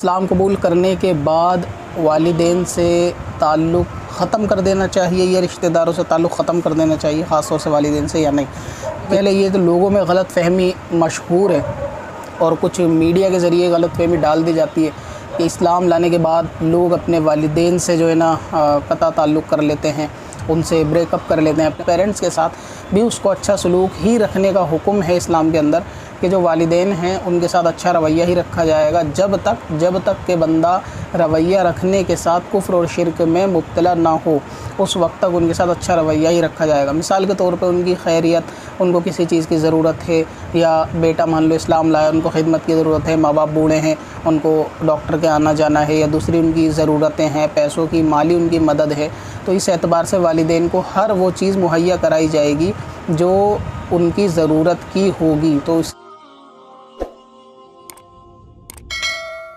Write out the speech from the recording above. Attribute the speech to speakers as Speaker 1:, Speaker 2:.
Speaker 1: इस्लाम कबूल करने के बाद वालिदैन से ताल्लुक़ ख़त्म कर देना चाहिए या रिश्तेदारों से ताल्लुक़ ख़त्म कर देना चाहिए, ख़ास तौर से वालिदैन से, या नहीं। पहले ये तो लोगों में गलतफ़हमी मशहूर है और कुछ मीडिया के ज़रिए गलतफ़हमी डाल दी जाती है कि इस्लाम लाने के बाद लोग अपने वालिदैन से जो है ना क़ता ताल्लुक़ कर लेते हैं, उनसे ब्रेकअप कर लेते हैं। अपने पेरेंट्स के साथ भी उसको अच्छा सलूक ही रखने का हुक्म है इस्लाम के अंदर कि जो वालिदैन हैं उनके साथ अच्छा रवैया ही रखा जाएगा जब तक कि बंदा रवैया रखने के साथ कुफ्र और शिरक में मुब्तला ना हो, उस वक्त तक उनके साथ अच्छा रवैया ही रखा जाएगा। मिसाल के तौर पे उनकी खैरियत, उनको किसी चीज़ की ज़रूरत है, या बेटा मान लो इस्लाम लाया, उनको खिदमत की ज़रूरत है, माँ बाप बूढ़े हैं, उनको डॉक्टर के आना जाना है, या दूसरी उनकी ज़रूरतें हैं, पैसों की, माली उनकी मदद है, तो इस एतबार से वालिदैन को हर वो चीज़ मुहैया कराई जाएगी जो उनकी ज़रूरत की होगी। तो इस